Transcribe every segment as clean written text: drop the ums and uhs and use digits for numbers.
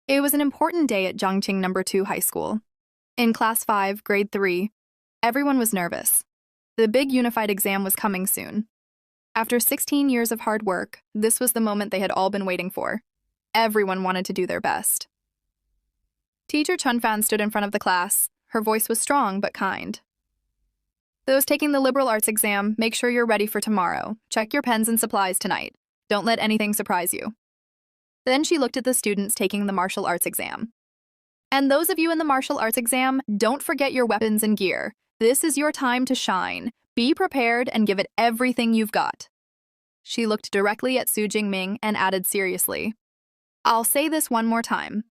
It was an important day at Zhangqing No. 2 High School. In Class 5, Grade 3, everyone was nervous. The big unified exam was coming soon. After 16 years of hard work, this was the moment they had all been waiting for. Everyone wanted to do their best. Teacher Chunfan stood in front of the class. Her voice was strong but kind. Those taking the liberal arts exam, make sure you're ready for tomorrow. Check your pens and supplies tonight. Don't let anything surprise you. Then she looked at the students taking the martial arts exam. And those of you in the martial arts exam, don't forget your weapons and gear. This is your time to shine. Be prepared and give it everything you've got. She looked directly at Su Jingming and added seriously, I'll say this one more time.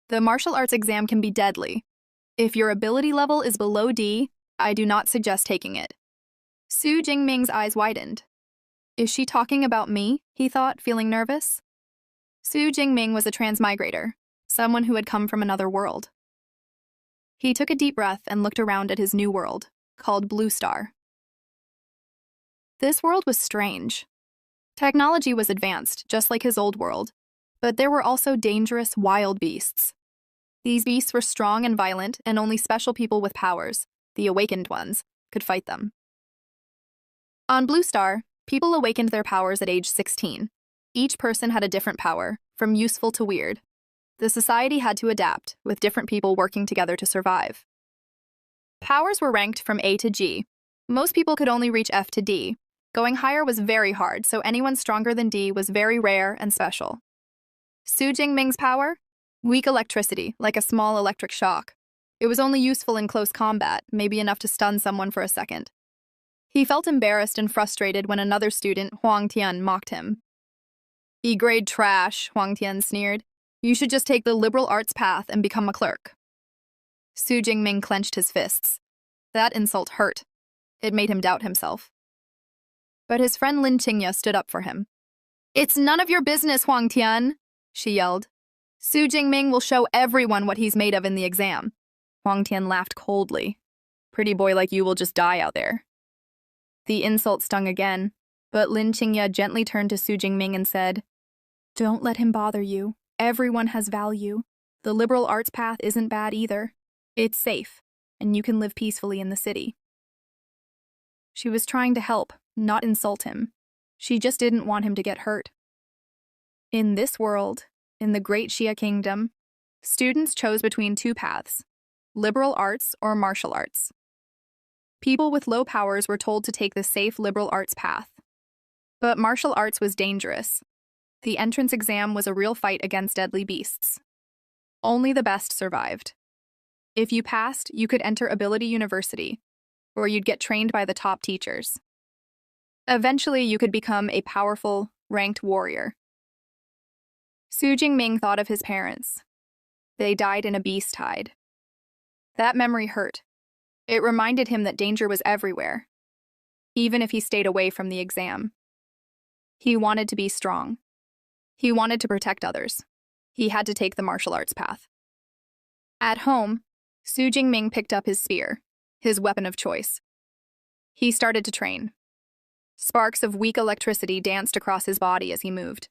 The martial arts exam can be deadly. If your ability level is below D, I do not suggest taking it. Su Jingming's eyes widened. Is she talking about me? He thought, feeling nervous. Su Jingming was a transmigrator, someone who had come from another world. He took a deep breath and looked around at his new world, called Blue Star. This world was strange. Technology was advanced, just like his old world, but there were also dangerous, wild beasts. These beasts were strong and violent, and only special people with powers, the awakened ones, could fight them. On Blue Star, people awakened their powers at age 16. Each person had a different power, from useful to weird. The society had to adapt, with different people working together to survive. Powers were ranked from A to G. Most people could only reach F to D. Going higher was very hard, so anyone stronger than D was very rare and special. Su Jingming's power? Weak electricity, like a small electric shock. It was only useful in close combat, maybe enough to stun someone for a second. He felt embarrassed and frustrated when another student, Huang Tian, mocked him. E-grade trash, Huang Tian sneered. You should just take the liberal arts path and become a clerk. Su Jingming clenched his fists. That insult hurt. It made him doubt himself. But his friend Lin Qingya stood up for him. It's none of your business, Huang Tian, she yelled. Su Jingming will show everyone what he's made of in the exam. Huang Tian laughed coldly. Pretty boy like you will just die out there. The insult stung again, but Lin Qingya gently turned to Su Jingming and said, Don't let him bother you. Everyone has value. The liberal arts path isn't bad either. It's safe, and you can live peacefully in the city. She was trying to help, not insult him. She just didn't want him to get hurt. In this world, in the Great Xia Kingdom, students chose between two paths, liberal arts or martial arts. People with low powers were told to take the safe liberal arts path. But martial arts was dangerous. The entrance exam was a real fight against deadly beasts. Only the best survived. If you passed, you could enter Ability University, or you'd get trained by the top teachers. Eventually, you could become a powerful, ranked warrior. Su Jingming thought of his parents. They died in a beast hide. That memory hurt. It reminded him that danger was everywhere, even if he stayed away from the exam. He wanted to be strong. He wanted to protect others. He had to take the martial arts path. At home, Su Jingming picked up his spear, his weapon of choice. He started to train. Sparks of weak electricity danced across his body as he moved.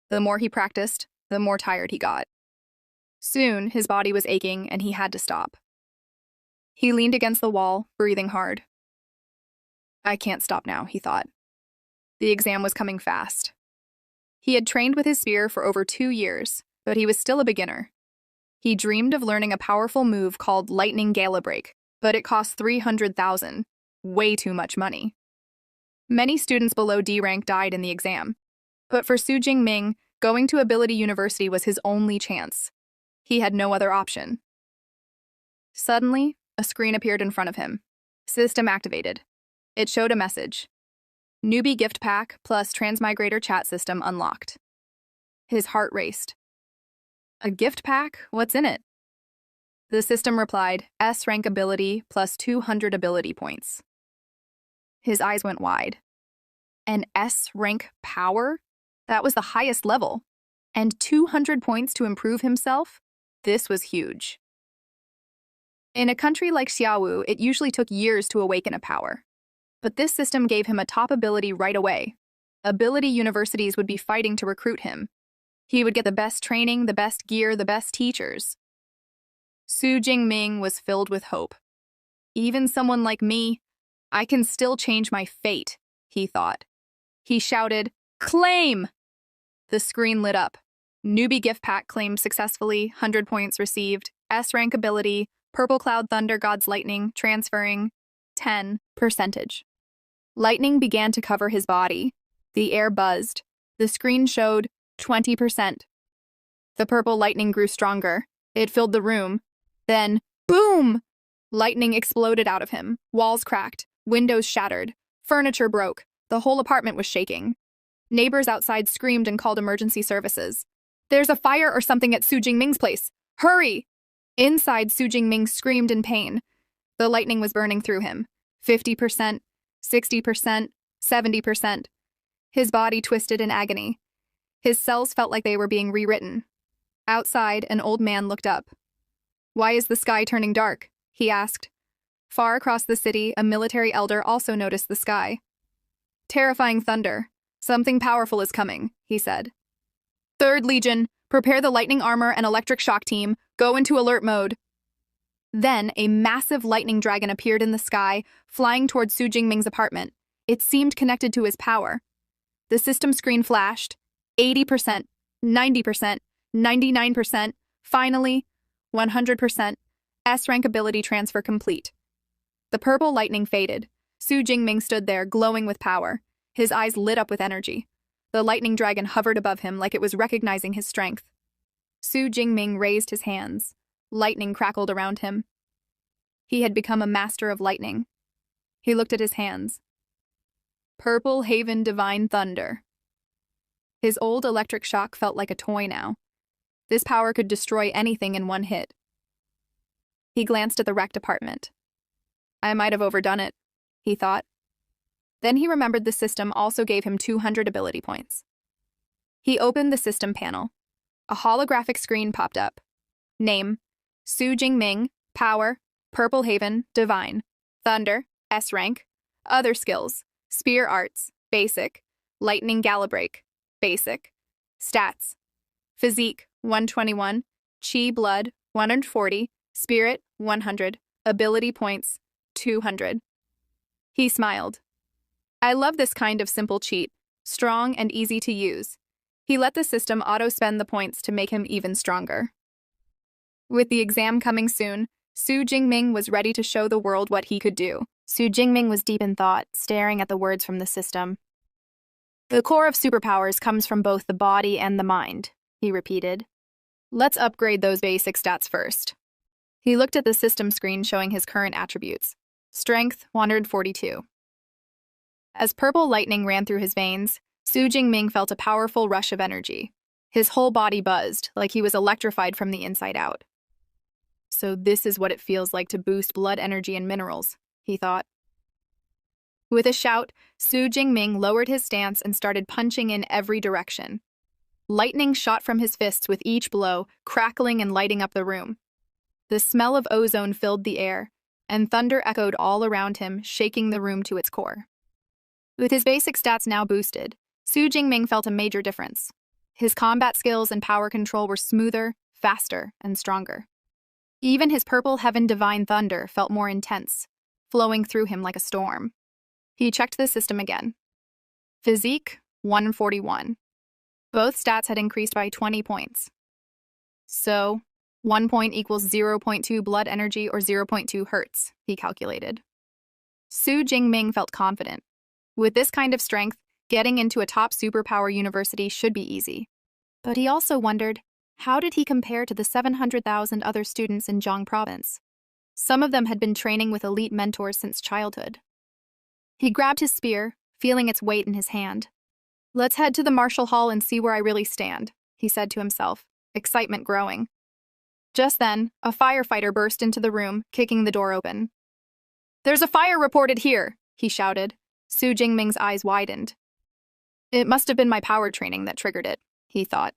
The more he practiced, the more tired he got. Soon, his body was aching and he had to stop. He leaned against the wall, breathing hard. I can't stop now, he thought. The exam was coming fast. He had trained with his spear for over 2 years, but he was still a beginner. He dreamed of learning a powerful move called Lightning Gala Break, but it cost 300,000, way too much money. Many students below D rank died in the exam, but for Su Jingming, going to Ability University was his only chance. He had no other option. Suddenly, a screen appeared in front of him. System activated. It showed a message. Newbie gift pack plus transmigrator chat system unlocked. His heart raced. A gift pack? What's in it? The system replied, S-rank ability plus 200 ability points. His eyes went wide. An S-rank power? That was the highest level. And 200 points to improve himself? This was huge. In a country like Xiaowu, it usually took years to awaken a power. But this system gave him a top ability right away. Ability universities would be fighting to recruit him. He would get the best training, the best gear, the best teachers. Su Jingming was filled with hope. Even someone like me, I can still change my fate, he thought. He shouted, "Claim!" The screen lit up. Newbie gift pack claimed successfully, 100 points received, S-Rank ability, Purple Cloud Thunder God's Lightning, transferring 10%. Lightning began to cover his body. The air buzzed. The screen showed 20%. The purple lightning grew stronger. It filled the room. Then, boom! Lightning exploded out of him. Walls cracked. Windows shattered. Furniture broke. The whole apartment was shaking. Neighbors outside screamed and called emergency services. "There's a fire or something at Su Jingming's place. Hurry!" Inside, Su Jingming screamed in pain. The lightning was burning through him. 50%, 60%, 70%. His body twisted in agony. His cells felt like they were being rewritten. Outside, an old man looked up. "Why is the sky turning dark?" he asked. Far across the city, a military elder also noticed the sky. "Terrifying thunder. Something powerful is coming," he said. "Third Legion, prepare the lightning armor and electric shock team. Go into alert mode." Then, a massive lightning dragon appeared in the sky, flying towards Su Jingming's apartment. It seemed connected to his power. The system screen flashed. 80%, 90%, 99%, finally, 100%. S-Rank ability transfer complete. The purple lightning faded. Su Jingming stood there, glowing with power. His eyes lit up with energy. The lightning dragon hovered above him like it was recognizing his strength. Su Jingming raised his hands. Lightning crackled around him. He had become a master of lightning. He looked at his hands. Purple Haven Divine Thunder. His old electric shock felt like a toy now. This power could destroy anything in one hit. He glanced at the wrecked apartment. I might have overdone it, he thought. Then he remembered the system also gave him 200 ability points. He opened the system panel. A holographic screen popped up. Name: Su Jingming, Power, Purple Haven, Divine, Thunder, S-Rank, Other Skills, Spear Arts, Basic, Lightning Galabreak, Basic, Stats, Physique, 121, Chi Blood, 140, Spirit, 100, Ability Points, 200. He smiled. I love this kind of simple cheat, strong and easy to use. He let the system auto-spend the points to make him even stronger. With the exam coming soon, Su Jingming was ready to show the world what he could do. Su Jingming was deep in thought, staring at the words from the system. The core of superpowers comes from both the body and the mind, he repeated. Let's upgrade those basic stats first. He looked at the system screen showing his current attributes. Strength, 142. As purple lightning ran through his veins, Su Jingming felt a powerful rush of energy. His whole body buzzed, like he was electrified from the inside out. So this is what it feels like to boost blood energy and minerals, he thought. With a shout, Su Jingming lowered his stance and started punching in every direction. Lightning shot from his fists with each blow, crackling and lighting up the room. The smell of ozone filled the air, and thunder echoed all around him, shaking the room to its core. With his basic stats now boosted, Su Jingming felt a major difference. His combat skills and power control were smoother, faster, and stronger. Even his purple heaven divine thunder felt more intense, flowing through him like a storm. He checked the system again. Physique, 141. Both stats had increased by 20 points. So, 1 point equals 0.2 blood energy or 0.2 hertz, he calculated. Su Jingming felt confident. With this kind of strength, getting into a top superpower university should be easy. But he also wondered, how did he compare to the 700,000 other students in Zhang province? Some of them had been training with elite mentors since childhood. He grabbed his spear, feeling its weight in his hand. Let's head to the martial hall and see where I really stand, he said to himself, excitement growing. Just then, a firefighter burst into the room, kicking the door open. There's a fire reported here, he shouted. Su Jingming's eyes widened. It must have been my power training that triggered it, he thought.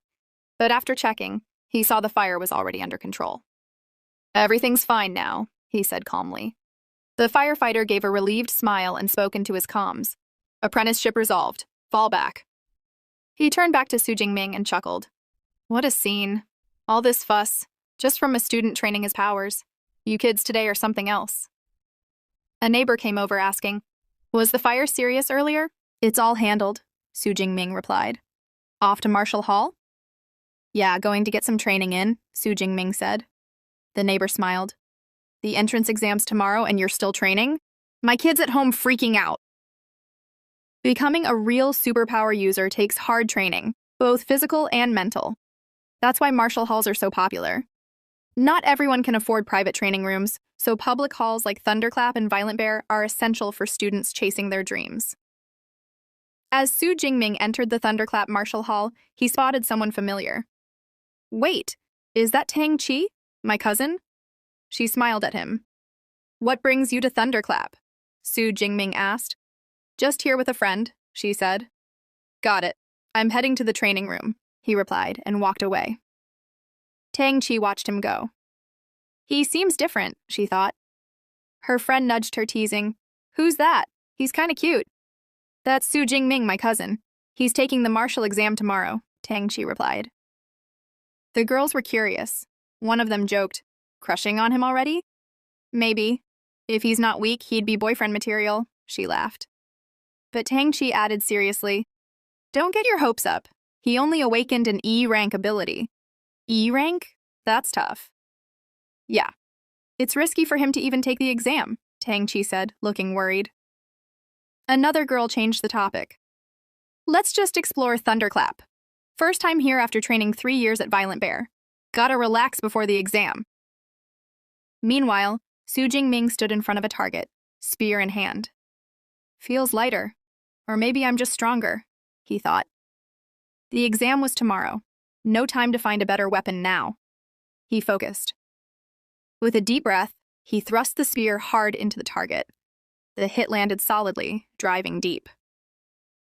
But after checking, he saw the fire was already under control. Everything's fine now, he said calmly. The firefighter gave a relieved smile and spoke into his comms. Apprenticeship resolved. Fall back. He turned back to Su Jingming and chuckled. What a scene. All this fuss, just from a student training his powers. You kids today are something else. A neighbor came over asking, "Was the fire serious earlier?" "It's all handled," Su Jingming replied. "Off to Marshall Hall?" "Yeah, going to get some training in," Su Jingming said. The neighbor smiled. "The entrance exam's tomorrow and you're still training? My kid's at home freaking out." Becoming a real superpower user takes hard training, both physical and mental. That's why Marshall halls are so popular. Not everyone can afford private training rooms, so public halls like Thunderclap and Violent Bear are essential for students chasing their dreams. As Su Jingming entered the Thunderclap Marshall Hall, he spotted someone familiar. "Wait, is that Tang Chi, my cousin?" She smiled at him. "What brings you to Thunderclap?" Su Jingming asked. "Just here with a friend," she said. "Got it. I'm heading to the training room," he replied and walked away. Tang Chi watched him go. "He seems different," she thought. Her friend nudged her, teasing, "Who's that? He's kinda cute." "That's Su Jingming, my cousin. He's taking the Marshall exam tomorrow," Tang Chi replied. The girls were curious. One of them joked, "Crushing on him already?" "Maybe. If he's not weak, he'd be boyfriend material," she laughed. But Tang Chi added seriously, "Don't get your hopes up. He only awakened an E-rank ability." "E-rank? That's tough." "Yeah. It's risky for him to even take the exam," Tang Chi said, looking worried. Another girl changed the topic. "Let's just explore Thunderclap. First time here after training 3 years at Violent Bear. Gotta relax before the exam." Meanwhile, Su Jingming stood in front of a target, spear in hand. "Feels lighter. Or maybe I'm just stronger," he thought. The exam was tomorrow. No time to find a better weapon now. He focused. With a deep breath, he thrust the spear hard into the target. The hit landed solidly, driving deep.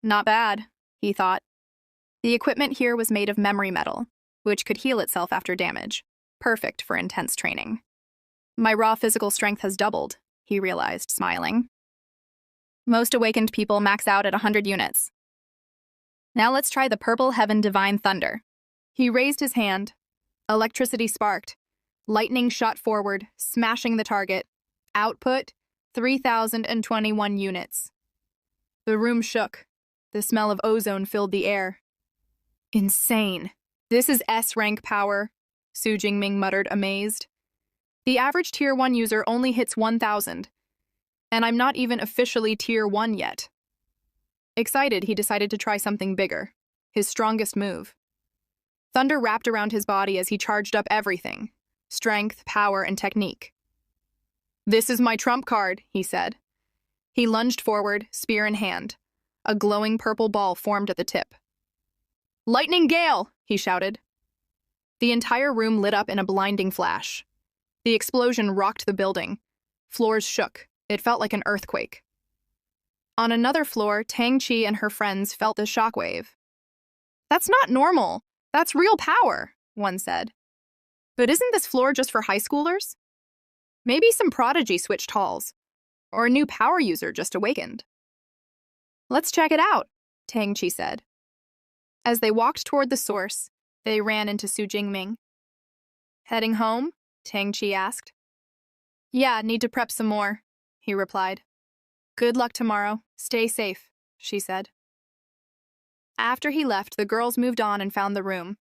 Not bad, he thought. The equipment here was made of memory metal, which could heal itself after damage. Perfect for intense training. My raw physical strength has doubled, he realized, smiling. Most awakened people max out at 100 units. Now let's try the Purple Heaven Divine Thunder. He raised his hand. Electricity sparked. Lightning shot forward, smashing the target. Output, 3,021 units. The room shook. The smell of ozone filled the air. Insane. This is S-rank power, Su Jingming muttered, amazed. The average Tier 1 user only hits 1,000. And I'm not even officially Tier 1 yet. Excited, he decided to try something bigger. His strongest move. Thunder wrapped around his body as he charged up everything. Strength, power, and technique. "This is my trump card," he said. He lunged forward, spear in hand. A glowing purple ball formed at the tip. "Lightning Gale!" he shouted. The entire room lit up in a blinding flash. The explosion rocked the building. Floors shook. It felt like an earthquake. On another floor, Tang Chi and her friends felt the shockwave. "That's not normal. That's real power," one said. "But isn't this floor just for high schoolers? Maybe some prodigy switched halls, or a new power user just awakened." "Let's check it out," Tang Chi said. As they walked toward the source, they ran into Su Jingming. "Heading home?" Tang Chi asked. "Yeah, need to prep some more," he replied. "Good luck tomorrow. Stay safe," she said. After he left, the girls moved on and found the room.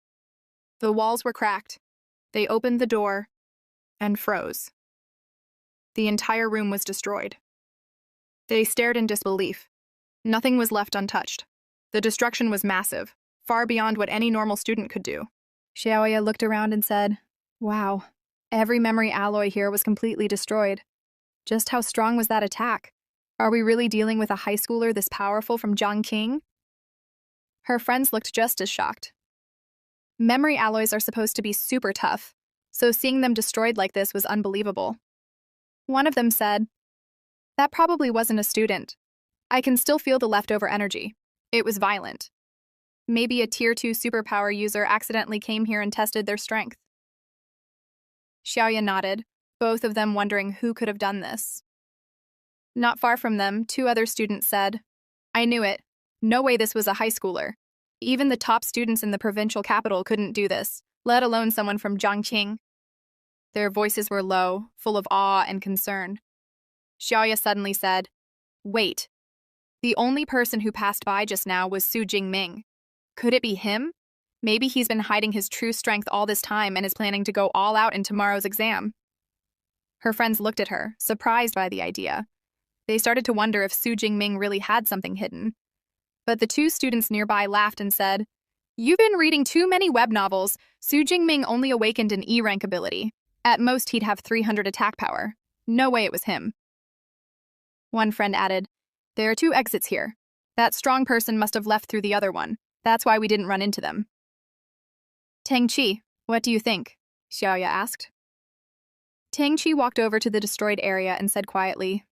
The walls were cracked. They opened the door and froze. The entire room was destroyed. They stared in disbelief. Nothing was left untouched. The destruction was massive, far beyond what any normal student could do. Xiaoya looked around and said, "Wow, every memory alloy here was completely destroyed. Just how strong was that attack? Are we really dealing with a high schooler this powerful from Zhongqing?" Her friends looked just as shocked. Memory alloys are supposed to be super tough, so seeing them destroyed like this was unbelievable. One of them said, "That probably wasn't a student. I can still feel the leftover energy. It was violent. Maybe a Tier 2 superpower user accidentally came here and tested their strength." Xiaoya nodded, both of them wondering who could have done this. Not far from them, 2 other students said, "I knew it. No way this was a high schooler. Even the top students in the provincial capital couldn't do this, let alone someone from Jiangqing. Their voices were low, full of awe and concern. Xiaoya suddenly said, "Wait. The only person who passed by just now was Su Jingming. Could it be him? Maybe he's been hiding his true strength all this time and is planning to go all out in tomorrow's exam." Her friends looked at her, surprised by the idea. They started to wonder if Su Jingming really had something hidden. But the two students nearby laughed and said, "You've been reading too many web novels. Su Jingming only awakened an E-rank ability. At most, he'd have 300 attack power. No way it was him." One friend added, "There are 2 exits here. That strong person must have left through the other one. That's why we didn't run into them." "Tang Qi, what do you think?" Xiaoya asked. Tang Qi walked over to the destroyed area and said quietly,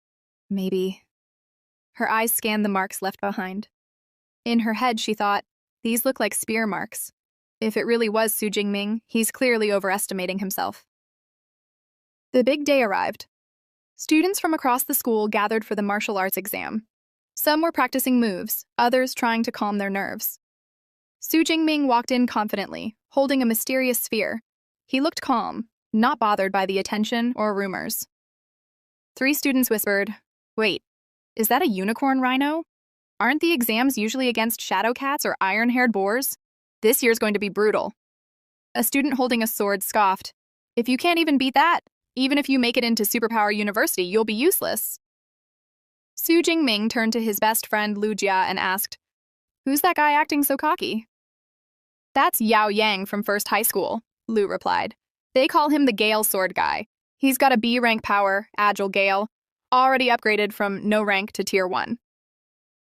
"Maybe." Her eyes scanned the marks left behind. In her head, she thought, these look like spear marks. If it really was Su Jingming, he's clearly overestimating himself. The big day arrived. Students from across the school gathered for the martial arts exam. Some were practicing moves, others trying to calm their nerves. Su Jingming walked in confidently, holding a mysterious sphere. He looked calm, not bothered by the attention or rumors. 3 students whispered, "Wait, is that a unicorn rhino? Aren't the exams usually against shadow cats or iron-haired boars? This year's going to be brutal." A student holding a sword scoffed, "If you can't even beat that, even if you make it into Superpower University, you'll be useless." Su Jingming turned to his best friend Lu Jia and asked, "Who's that guy acting so cocky?" "That's Yao Yang from First High School," Lu replied. "They call him the Gale Sword Guy. He's got a B rank power, Agile Gale, already upgraded from no rank to Tier 1.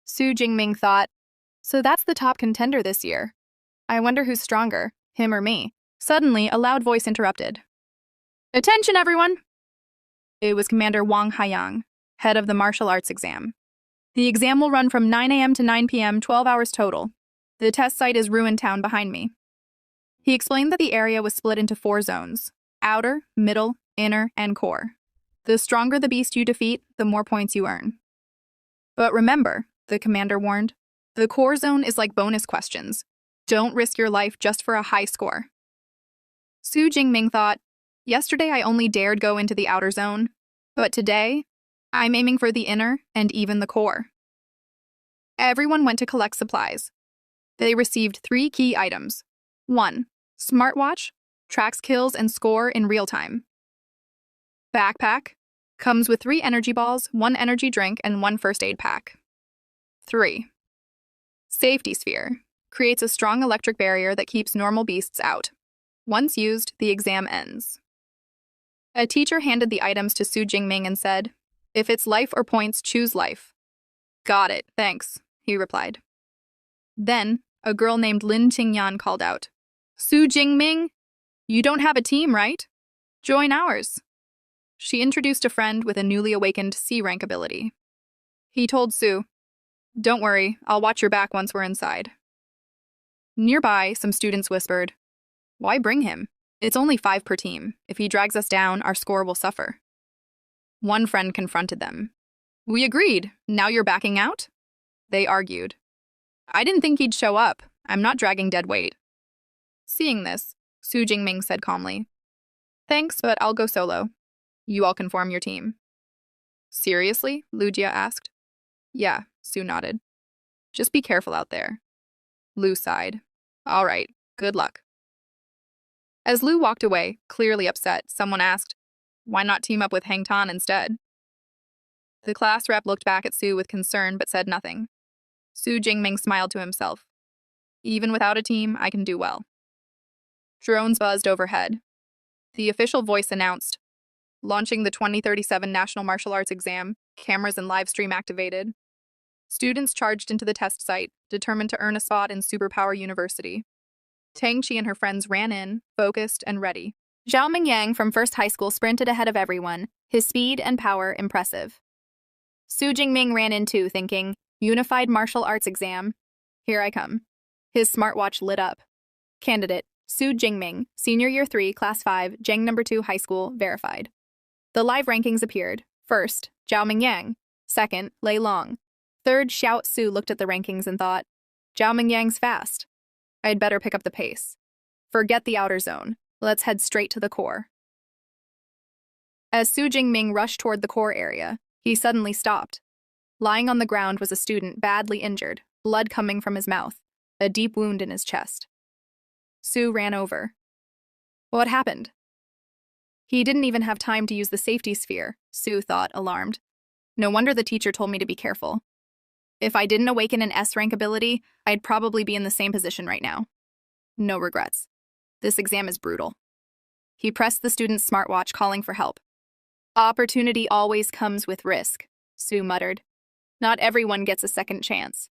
Su Jingming thought, "So that's the top contender this year. I wonder who's stronger, him or me." Suddenly, a loud voice interrupted. "Attention, everyone!" It was Commander Wang Haiyang, head of the martial arts exam. "The exam will run from 9 a.m. to 9 p.m., 12 hours total. The test site is Ruin Town behind me." He explained that the area was split into 4 zones: outer, middle, inner, and core. The stronger the beast you defeat, the more points you earn. "But remember," the commander warned, "the core zone is like bonus questions. Don't risk your life just for a high score." Su Jingming thought, "Yesterday I only dared go into the outer zone, but today, I'm aiming for the inner and even the core." Everyone went to collect supplies. They received 3 key items. 1. Smartwatch, tracks kills and score in real time. Backpack, comes with 3 energy balls, 1 energy drink, and 1 first aid pack. 3. Safety sphere, creates a strong electric barrier that keeps normal beasts out. Once used, the exam ends. A teacher handed the items to Su Jingming and said, "If it's life or points, choose life." "Got it, thanks," he replied. Then, a girl named Lin Qingyan called out, "Su Jingming, you don't have a team, right? Join ours." She introduced a friend with a newly awakened C-rank ability. He told Su, "Don't worry, I'll watch your back once we're inside." Nearby, some students whispered, "Why bring him? It's only 5 per team. If he drags us down, our score will suffer." One friend confronted them. "We agreed. Now you're backing out?" They argued. "I didn't think he'd show up. I'm not dragging dead weight." Seeing this, Su Jingming said calmly, "Thanks, but I'll go solo. You all can form your team." "Seriously?" Lu Jia asked. "Yeah," Su nodded. "Just be careful out there." Lu sighed. "All right, good luck." As Lu walked away, clearly upset, someone asked, "Why not team up with Hang Tan instead?" The class rep looked back at Su with concern but said nothing. Su Jingming smiled to himself. "Even without a team, I can do well." Drones buzzed overhead. The official voice announced, "Launching the 2037 National Martial Arts Exam, cameras and live stream activated." Students charged into the test site, determined to earn a spot in Superpower University. Tang Qi and her friends ran in, focused and ready. Zhao Mingyang from First High School sprinted ahead of everyone, his speed and power impressive. Su Jingming ran in too, thinking, "Unified Martial Arts Exam. Here I come." His smartwatch lit up. Candidate, Su Jingming, Senior Year 3, Class 5, Zheng No. 2 High School, verified. The live rankings appeared. First, Zhao Mingyang. Second, Lei Long. Third, Xiao Su looked at the rankings and thought, "Zhao Mingyang's fast. I'd better pick up the pace. Forget the outer zone. Let's head straight to the core. As Su Jingming rushed toward the core area, he suddenly stopped. Lying on the ground was a student badly injured, blood coming from his mouth, a deep wound in his chest. Su ran over. What happened? He didn't even have time to use the safety sphere, Su thought, alarmed. No wonder the teacher told me to be careful. If I didn't awaken an S-rank ability, I'd probably be in the same position right now. No regrets. This exam is brutal. He pressed the student's smartwatch, calling for help. Opportunity always comes with risk, Su muttered. Not everyone gets a second chance.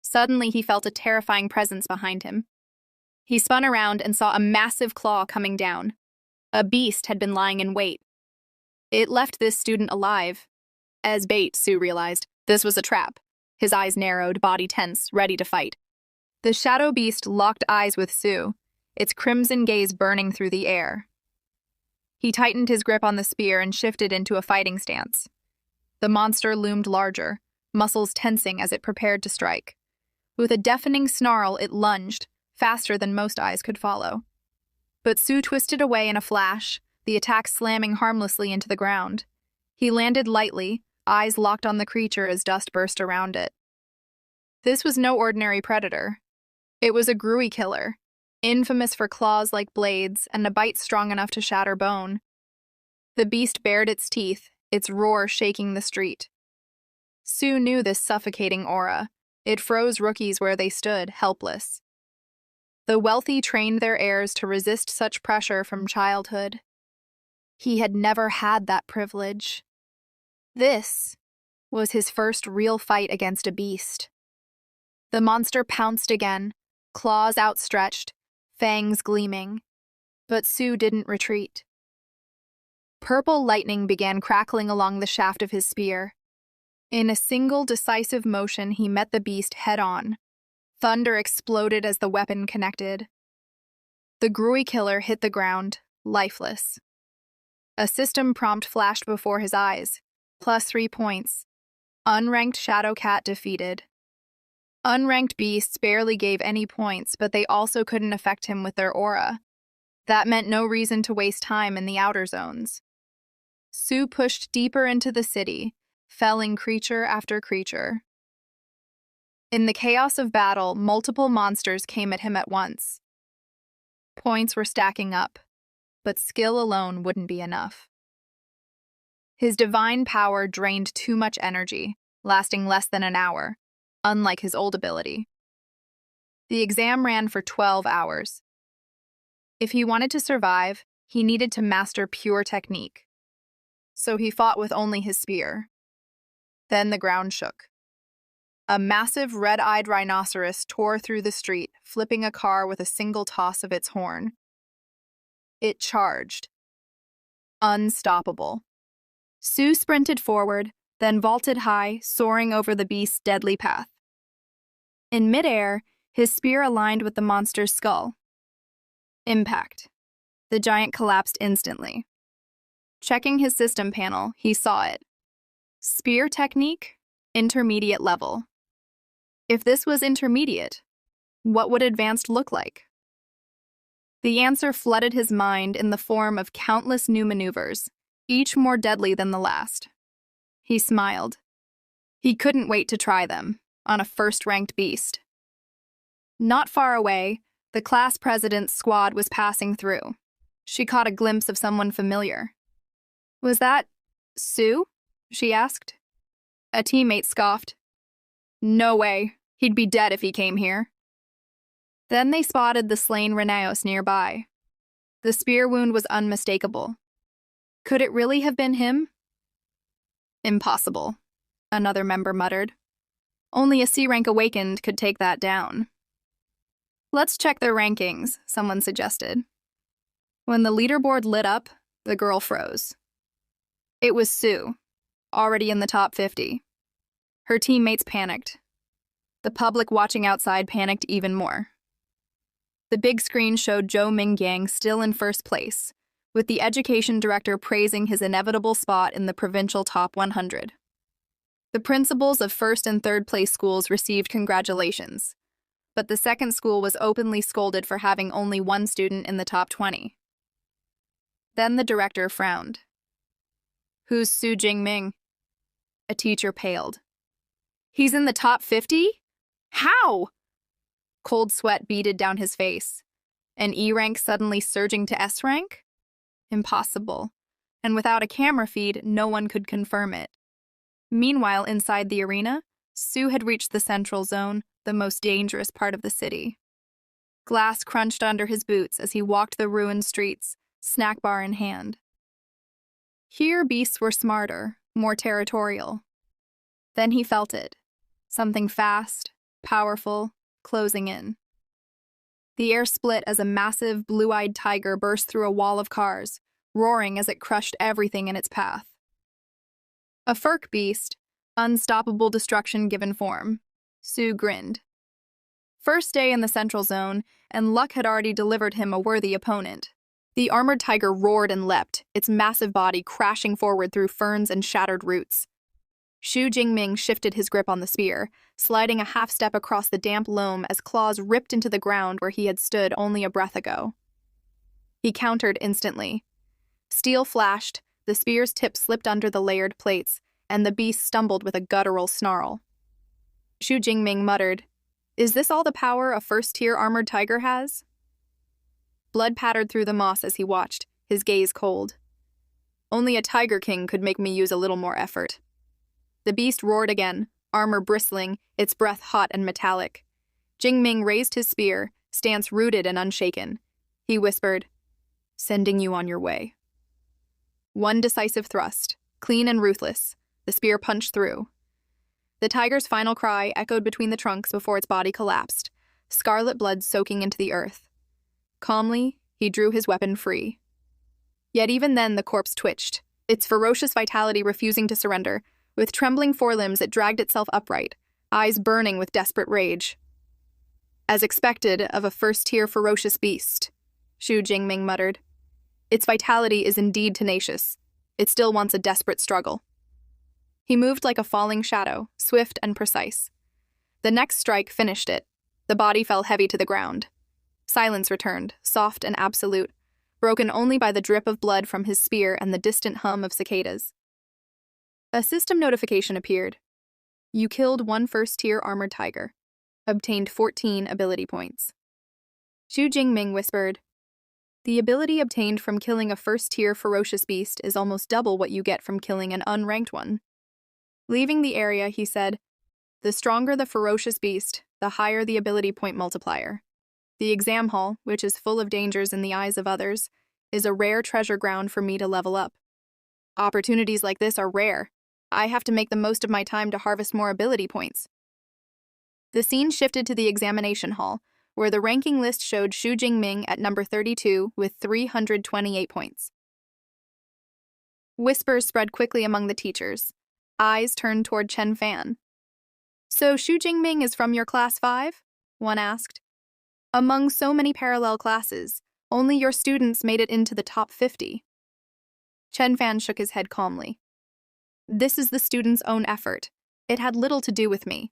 Suddenly, he felt a terrifying presence behind him. He spun around and saw a massive claw coming down. A beast had been lying in wait. It left this student alive. As bait, Su realized, this was a trap. His eyes narrowed, body tense, ready to fight. The shadow beast locked eyes with Su, its crimson gaze burning through the air. He tightened his grip on the spear and shifted into a fighting stance. The monster loomed larger, muscles tensing as it prepared to strike. With a deafening snarl, it lunged, faster than most eyes could follow. But Su twisted away in a flash, the attack slamming harmlessly into the ground. He landed lightly, eyes locked on the creature as dust burst around it. This was no ordinary predator. It was a gruy killer, infamous for claws like blades and a bite strong enough to shatter bone. The beast bared its teeth, its roar shaking the street. Su knew this suffocating aura. It froze rookies where they stood, helpless. The wealthy trained their heirs to resist such pressure from childhood. He had never had that privilege. This was his first real fight against a beast. The monster pounced again, claws outstretched, fangs gleaming. But Su didn't retreat. Purple lightning began crackling along the shaft of his spear. In a single decisive motion, he met the beast head-on. Thunder exploded as the weapon connected. The gruy killer hit the ground, lifeless. A system prompt flashed before his eyes. +3 points. Unranked Shadow Cat defeated. Unranked beasts barely gave any points, but they also couldn't affect him with their aura. That meant no reason to waste time in the outer zones. Su pushed deeper into the city, felling creature after creature. In the chaos of battle, multiple monsters came at him at once. Points were stacking up, but skill alone wouldn't be enough. His divine power drained too much energy, lasting less than an hour, unlike his old ability. The exam ran for 12 hours. If he wanted to survive, he needed to master pure technique. So he fought with only his spear. Then the ground shook. A massive red-eyed rhinoceros tore through the street, flipping a car with a single toss of its horn. It charged. Unstoppable. Su sprinted forward, then vaulted high, soaring over the beast's deadly path. In midair, his spear aligned with the monster's skull. Impact. The giant collapsed instantly. Checking his system panel, he saw it. Spear technique, intermediate level. If this was intermediate, what would advanced look like? The answer flooded his mind in the form of countless new maneuvers, each more deadly than the last. He smiled. He couldn't wait to try them, on a first-ranked beast. Not far away, the class president's squad was passing through. She caught a glimpse of someone familiar. Was that Su? She asked. A teammate scoffed. No way. He'd be dead if he came here. Then they spotted the slain Renaeus nearby. The spear wound was unmistakable. Could it really have been him? Impossible, another member muttered. Only a C-rank awakened could take that down. Let's check their rankings, someone suggested. When the leaderboard lit up, the girl froze. It was Su, already in the top 50. Her teammates panicked. The public watching outside panicked even more. The big screen showed Zhou Mingyang still in first place, with the education director praising his inevitable spot in the provincial top 100. The principals of first and third place schools received congratulations, but the second school was openly scolded for having only one student in the top 20. Then the director frowned. "Who's Su Jingming?" A teacher paled. "He's in the top 50? How?" Cold sweat beaded down his face. An E rank suddenly surging to S rank? Impossible. And without a camera feed, no one could confirm it. Meanwhile, inside the arena, Su had reached the central zone, the most dangerous part of the city. Glass crunched under his boots as he walked the ruined streets, snack bar in hand. Here, beasts were smarter, more territorial. Then he felt it. Something fast, powerful, closing in. The air split as a massive, blue-eyed tiger burst through a wall of cars, roaring as it crushed everything in its path. A furk beast, unstoppable destruction given form. Su grinned. First day in the central zone, and luck had already delivered him a worthy opponent. The armored tiger roared and leapt, its massive body crashing forward through ferns and shattered roots. Su Jingming shifted his grip on the spear, sliding a half-step across the damp loam as claws ripped into the ground where he had stood only a breath ago. He countered instantly. Steel flashed, the spear's tip slipped under the layered plates, and the beast stumbled with a guttural snarl. Su Jingming muttered, "Is this all the power a first-tier armored tiger has?" Blood pattered through the moss as he watched, his gaze cold. "Only a tiger king could make me use a little more effort." The beast roared again, armor bristling, its breath hot and metallic. Jingming raised his spear, stance rooted and unshaken. He whispered, "Sending you on your way." One decisive thrust, clean and ruthless, the spear punched through. The tiger's final cry echoed between the trunks before its body collapsed, scarlet blood soaking into the earth. Calmly, he drew his weapon free. Yet even then the corpse twitched, its ferocious vitality refusing to surrender. With trembling forelimbs, it dragged itself upright, eyes burning with desperate rage. "As expected of a first-tier ferocious beast," Su Jingming muttered. "Its vitality is indeed tenacious. It still wants a desperate struggle." He moved like a falling shadow, swift and precise. The next strike finished it. The body fell heavy to the ground. Silence returned, soft and absolute, broken only by the drip of blood from his spear and the distant hum of cicadas. A system notification appeared. You killed one first-tier armored tiger. Obtained 14 ability points. Su Jingming whispered, "The ability obtained from killing a first-tier ferocious beast is almost double what you get from killing an unranked one." Leaving the area, he said, "The stronger the ferocious beast, the higher the ability point multiplier. The exam hall, which is full of dangers in the eyes of others, is a rare treasure ground for me to level up. Opportunities like this are rare. I have to make the most of my time to harvest more ability points." The scene shifted to the examination hall, where the ranking list showed Su Jingming at number 32 with 328 points. Whispers spread quickly among the teachers. Eyes turned toward Chen Fan. "So Su Jingming is from your class 5? One asked. "Among so many parallel classes, only your students made it into the top 50. Chen Fan shook his head calmly. "This is the student's own effort. It had little to do with me."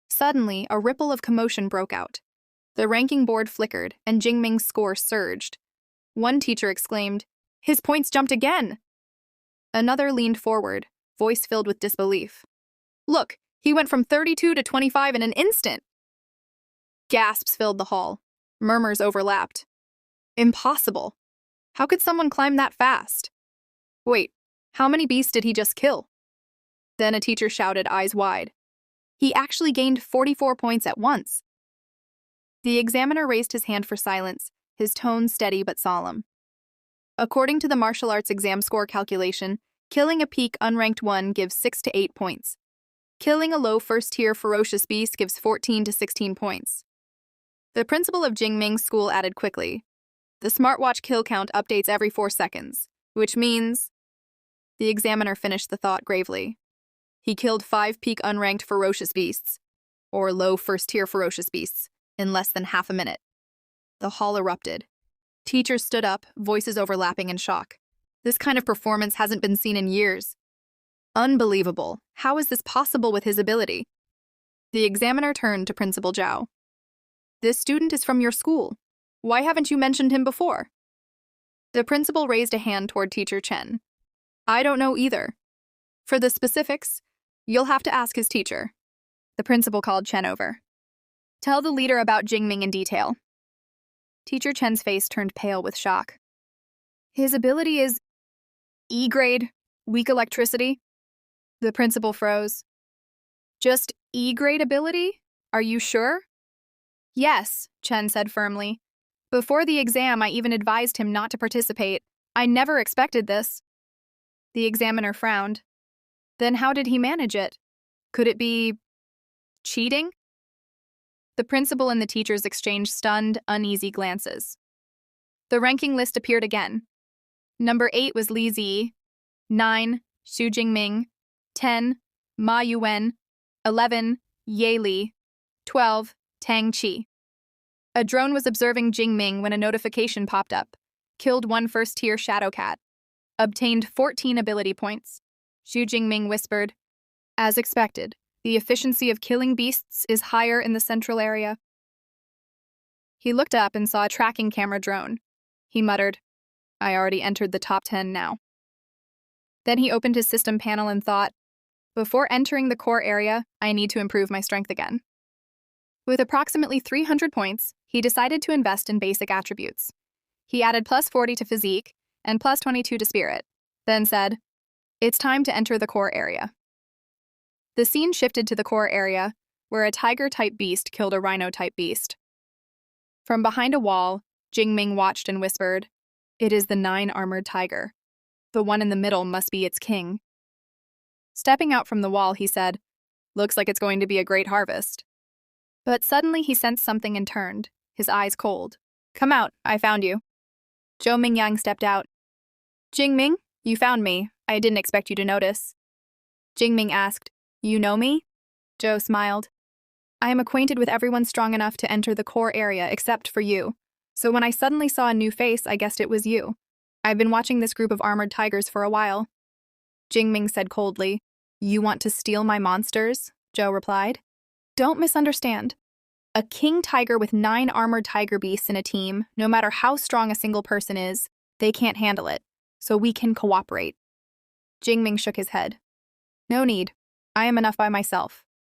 Suddenly, a ripple of commotion broke out. The ranking board flickered, and Jingming's score surged. One teacher exclaimed, "His points jumped again!" Another leaned forward, voice filled with disbelief. "Look, he went from 32 to 25 in an instant!" Gasps filled the hall. Murmurs overlapped. "Impossible! How could someone climb that fast? Wait, how many beasts did he just kill?" Then a teacher shouted, eyes wide. "He actually gained 44 points at once." The examiner raised his hand for silence, his tone steady but solemn. According to the martial arts exam score calculation, killing a peak unranked 1 gives 6 to 8 points. Killing a low first-tier ferocious beast gives 14 to 16 points. The principal of Jingming's school added quickly, "The smartwatch kill count updates every 4 seconds, which means..." The examiner finished the thought gravely. "He killed 5 peak unranked ferocious beasts, or low first-tier ferocious beasts, in less than half a minute." The hall erupted. Teachers stood up, voices overlapping in shock. This kind of performance hasn't been seen in years. Unbelievable. How is this possible with his ability? The examiner turned to Principal Zhao. This student is from your school. Why haven't you mentioned him before? The principal raised a hand toward Teacher Chen. I don't know either. For the specifics, you'll have to ask his teacher. The principal called Chen over. Tell the leader about Jingming in detail. Teacher Chen's face turned pale with shock. His ability is E-grade, weak electricity. The principal froze. Just E-grade ability? Are you sure? Yes, Chen said firmly. Before the exam, I even advised him not to participate. I never expected this. The examiner frowned. Then how did he manage it? Could it be cheating? The principal and the teachers exchanged stunned, uneasy glances. The ranking list appeared again. Number 8 was Li Zi, 9, Xu Jingming, 10, Ma Yuan, 11, Ye Li, 12, Tang Qi. A drone was observing Jingming when a notification popped up. Killed 1 first-tier shadow cat. Obtained 14 ability points. Xu Jingming whispered, As expected, the efficiency of killing beasts is higher in the central area. He looked up and saw a tracking camera drone. He muttered, I already entered the top 10 now. Then he opened his system panel and thought, before entering the core area, I need to improve my strength again. With approximately 300 points, he decided to invest in basic attributes. He added plus 40 to physique and plus 22 to spirit, then said, It's time to enter the core area. The scene shifted to the core area, where a tiger-type beast killed a rhino-type beast. From behind a wall, Jingming watched and whispered, It is the 9-armored tiger. The one in the middle must be its king. Stepping out from the wall, he said, Looks like it's going to be a great harvest. But suddenly he sensed something and turned, his eyes cold. Come out, I found you. Zhou Mingyang stepped out. Jingming, you found me. I didn't expect you to notice. Jingming asked, You know me? Zhou smiled. I am acquainted with everyone strong enough to enter the core area except for you. So when I suddenly saw a new face, I guessed it was you. I've been watching this group of armored tigers for a while. Jingming said coldly, You want to steal my monsters? Zhou replied. Don't misunderstand. A king tiger with 9 armored tiger beasts in a team, no matter how strong a single person is, they can't handle it, so we can cooperate. Jingming shook his head. No need. I am enough by myself.